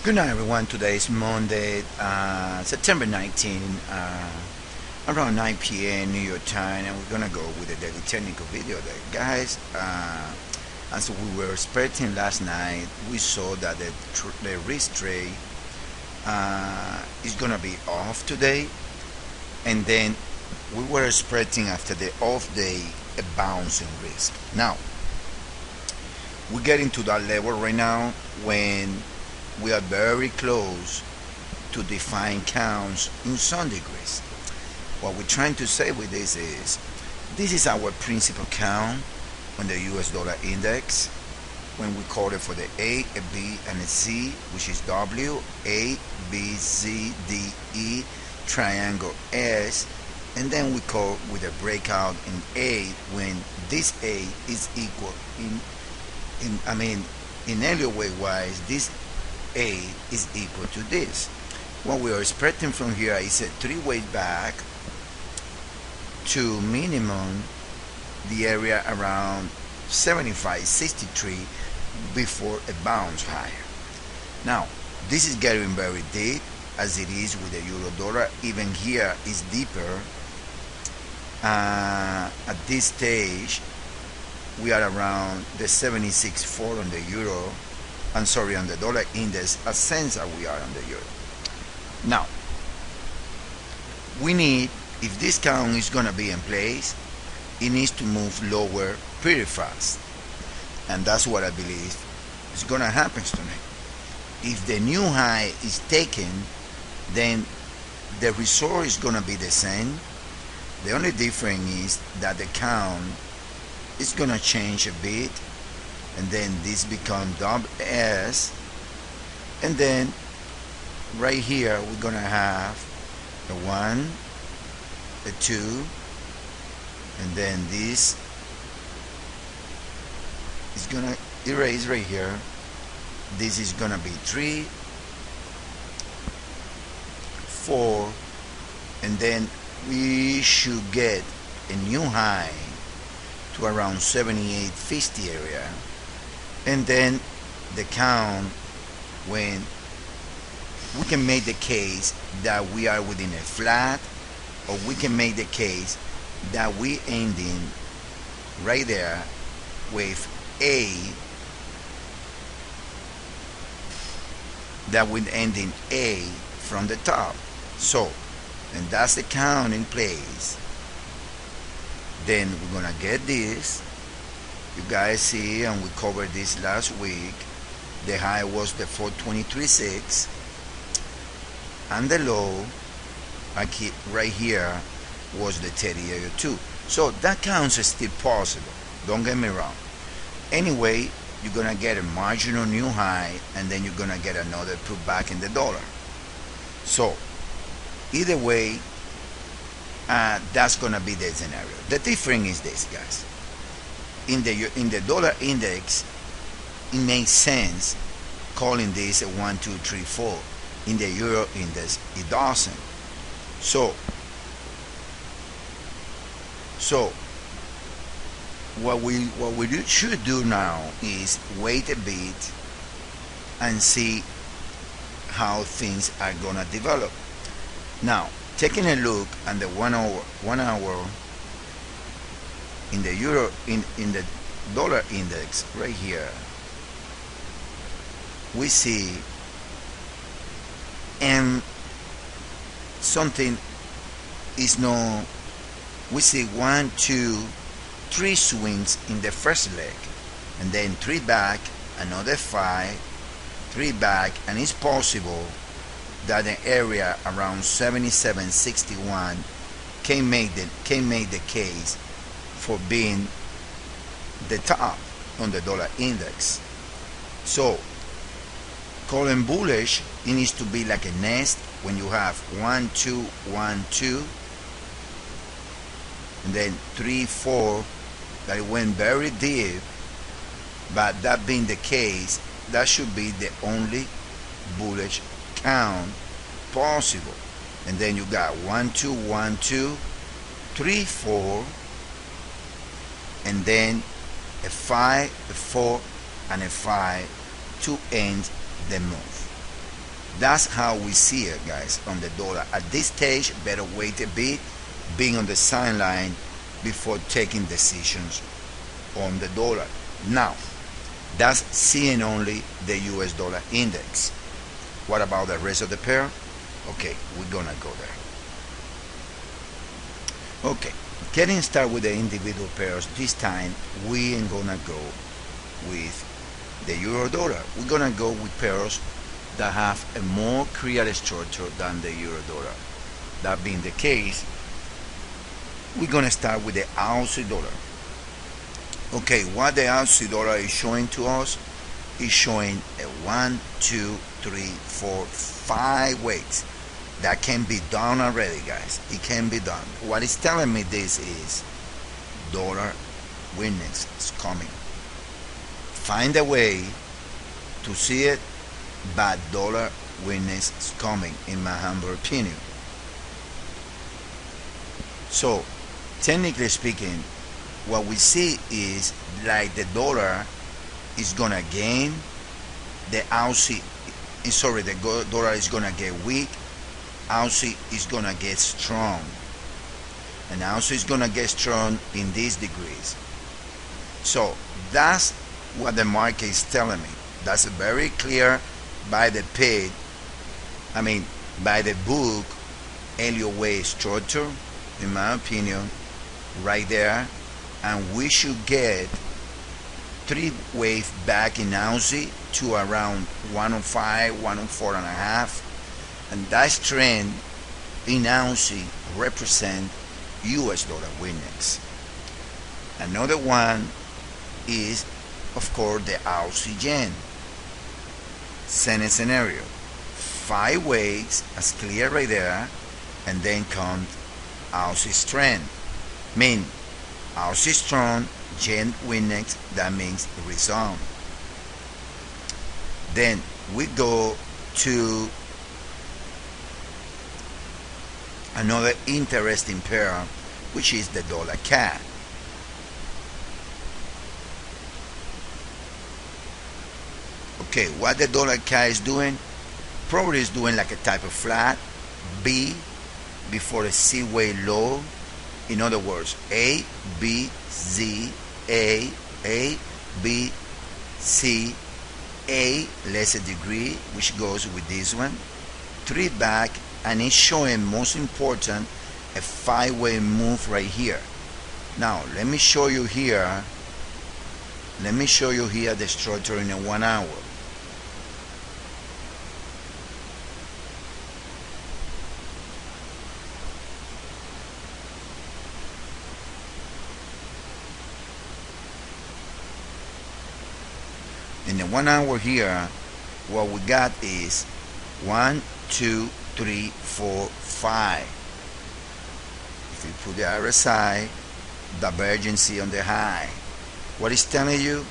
Good night, everyone. Today is Monday, September 19, around 9 p.m. New York time, and we're gonna go with a daily technical video there, guys. As we were expecting last night, we saw that the risk trade is gonna be off today, and then we were expecting after the off day a bounce in risk. Now we're getting to that level right now when we are very close to define counts in some degrees. What we're trying to say with this is our principal count on the US dollar index when we call it for the A, a B, and a C, which is W, A, B, C, D, E, triangle S, and then we call with a breakout in A when this A is equal in Elliott Wave wise, this A is equal to this. What we are expecting from here is a three-way back to minimum the area around 75.63 before a bounce higher. Now this is getting very deep as it is with the euro dollar. Even here is deeper. At this stage we are around the 76.4 on the euro, on the dollar index, a sense that we are on the euro. Now we need, if this count is going to be in place, it needs to move lower pretty fast, and that's what I believe is going to happen tonight. If the new high is taken, then the result is going to be the same. The only difference is that the count is going to change a bit, and then this become S, and then right here we're gonna have a 1, a 2, and then this is gonna erase right here. This is gonna be 3, 4, and then we should get a new high to around 78.50 area, and then the count, when we can make the case that we are within a flat, or we can make the case that we ending right there with A, that we ending A from the top. So, and that's the count in place. Then we're gonna get this. You guys see, and we covered this last week, the high was the 423.6 and the low right here was the 38.02. So that counts as still possible, don't get me wrong. Anyway, you're gonna get a marginal new high, and then you're gonna get another pullback in the dollar. So either way, that's gonna be the scenario. The difference is this, guys. In the dollar index, it makes sense calling this a 1, 2, 3, 4. In the euro index, it doesn't. So what we should do now is wait a bit and see how things are gonna develop. Now, taking a look at the 1 hour in the euro in the dollar index right here, we see something is no, we see 1, 2, 3 swings in the first leg, and then 3 back, another 5, 3 back, and it's possible that the area around 77.61 can make the case for being the top on the dollar index. So calling bullish, it needs to be like a nest when you have 1, 2, 1, 2, and then 3, 4, that it went very deep. But that being the case, that should be the only bullish count possible. And then you got 1, 2, 1, 2, 3, 4, and then a 5, a 4, and a 5 to end the move. That's how we see it, guys, on the dollar. At this stage, better wait a bit, being on the sideline before taking decisions on the dollar. Now, that's seeing only the US dollar index. What about the rest of the pair? Okay, we're gonna go there. Okay, getting started with the individual pairs. This time we ain't gonna go with the euro dollar. We're gonna go with pairs that have a more clear structure than the euro dollar. That being the case, we're gonna start with the Aussie dollar. Okay, what the Aussie dollar is showing to us is showing a 1, 2, 3, 4, 5 ways. That can be done already, guys. It can be done. What it's telling me this is dollar weakness is coming. Find a way to see it, but dollar weakness is coming, in my humble opinion. So, technically speaking, what we see is like the dollar is gonna gain, the Aussie, sorry, the dollar is gonna get weak, Aussie is gonna get strong, and Aussie is gonna get strong in these degrees. So that's what the market is telling me. That's very clear by the page, by the book, Elliott Wave structure, in my opinion, right there. And we should get 3 wave back in Aussie to around 105, 104.5, and that trend in Aussie represent US dollar weakness. Another one is, of course, the Aussie yen. Same scenario, 5 waves as clear right there, and then comes Aussie strength. Aussie strong, yen weakness, that means resound. Then we go to another interesting pair, which is the dollar CAD. Okay, what the dollar CAD is doing, probably is doing like a type of flat B before a C wave low. In other words, A, B, Z, A, B, C, A, lesser degree, which goes with this one, 3 back, and it's showing, most important, a 5-way move right here. Now, let me show you here the structure in a 1 hour. In the 1 hour here, what we got is 1, 2, 3, 4, 5. If you put the RSI, divergency on the high, what is telling you?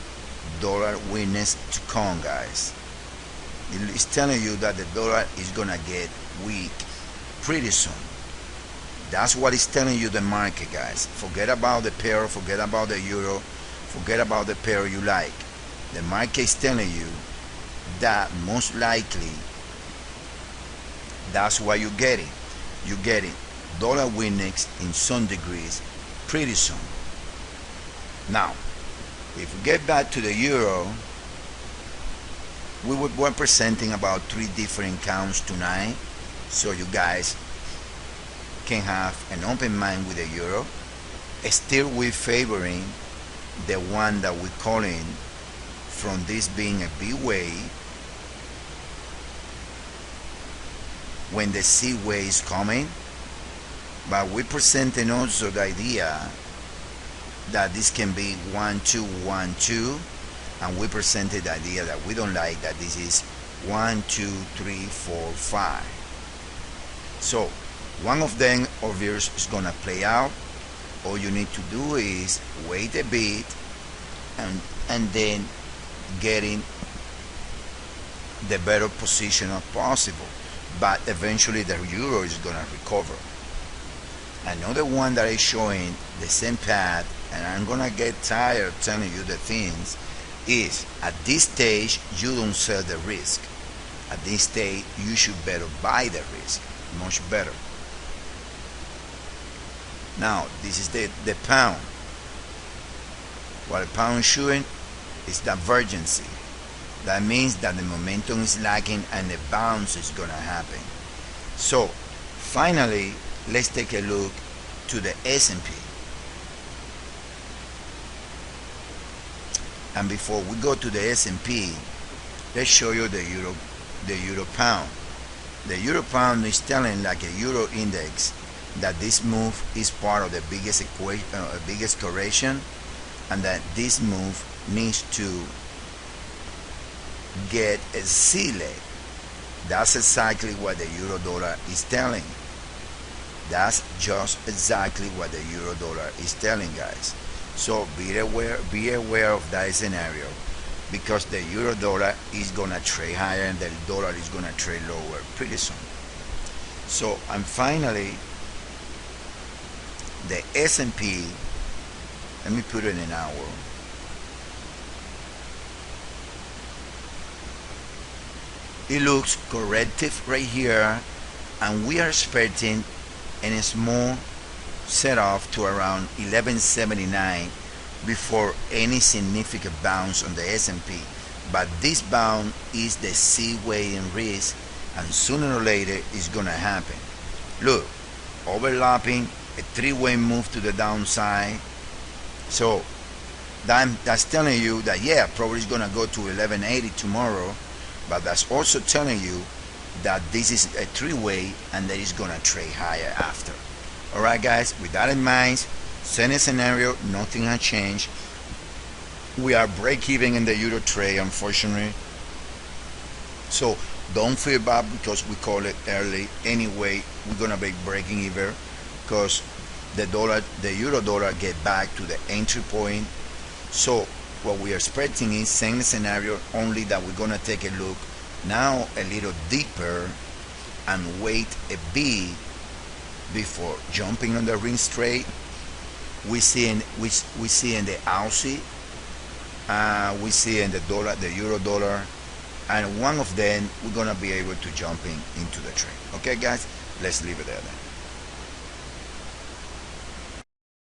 Dollar weakness to come, guys. It's telling you that the dollar is gonna get weak pretty soon. That's what it's telling you, the market, guys. Forget about the pair, forget about the euro, forget about the pair you like. The market is telling you that most likely that's what you're getting. You're getting dollar weakness in some degrees pretty soon. Now, if we get back to the euro, we were presenting about 3 different counts tonight, so you guys can have an open mind with the euro. Still, we're favoring the one that we're calling, from this being a B wave, when the C wave is coming, but we're presenting also the idea that this can be 1, 2, 1, 2, and we presented the idea that we don't like that this is 1, 2, 3, 4, 5. So one of them of yours is gonna play out. All you need to do is wait a bit and then getting the better position as possible, but eventually the euro is gonna recover. Another one that is showing the same path, and I'm gonna get tired telling you the things, is at this stage you don't sell the risk. At this stage, you should better buy the risk, much better. Now, this is the pound. What the pound is showing is divergency. That means that the momentum is lacking and the bounce is gonna happen. So, finally, let's take a look to the S&P. And before we go to the S&P, let's show you the euro pound. The euro pound is telling, like a euro index, that this move is part of the biggest correction, and that this move needs to get a C leg. That's exactly what the euro dollar is telling. That's just exactly what the euro dollar is telling, guys. So be aware of that scenario, because the euro dollar is gonna trade higher and the dollar is gonna trade lower pretty soon. So, and finally, the S&P, let me put it in an hour. It looks corrective right here, and we are expecting a small set off to around 1179 before any significant bounce on the S&P. But this bounce is the C way in risk, and sooner or later it's gonna happen. Look, overlapping, a three-way move to the downside. So that's telling you that, yeah, probably it's gonna go to 1180 tomorrow, but that's also telling you that this is a three-way and that it's gonna trade higher after. Alright guys, with that in mind, same scenario, nothing has changed. We are break-even in the euro trade, unfortunately. So don't feel bad because we call it early. Anyway, we're gonna be breaking even because the euro dollar get back to the entry point. So what we are expecting is same scenario, only that we're gonna take a look now a little deeper and wait a bit before jumping on the ring trade. We see in the Aussie, we see in the dollar, the euro dollar, and one of them we're gonna be able to jump into the trade. Okay guys, let's leave it there then.